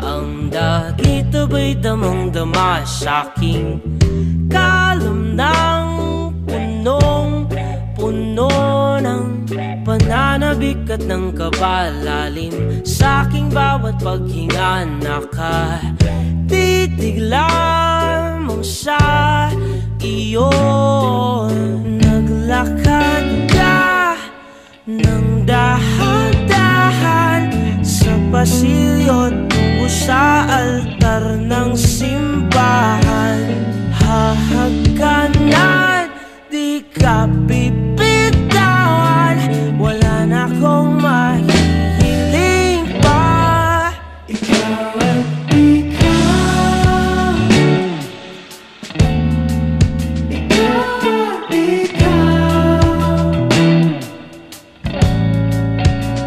ang dagit aba'y damang-dama sa'king kalam ng punong-puno ng pananabik at ng kabalalim. Sa'king bawat paghinga nakatitig lamang sa iyo. Naglakad ka ng dahan-dahan sa pasilyo tungo sa altar ng simbahan. Hahagkanan, di ka bibitawan, wala na akong mahihiling pa. Ikaw at ikaw, ikaw at ikaw,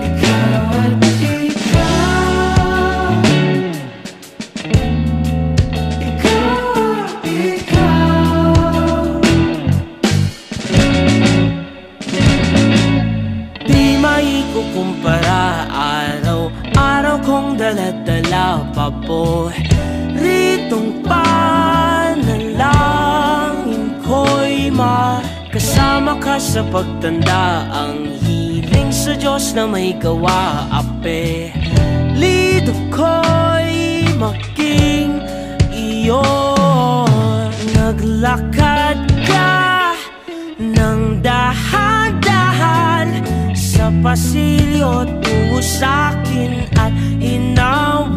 ikaw at ikaw, ikaw at ikaw. Di maikukumpara, araw-araw kong dala-dala pa po ritong panalangin ko'y makasama ka sa pagtanda. Ang hiling sa Diyos na may gawa, apelido ko'y maging iyo. Naglakad ka ng dahan-dahan sa pasilyo tungo sa'kin at hinawa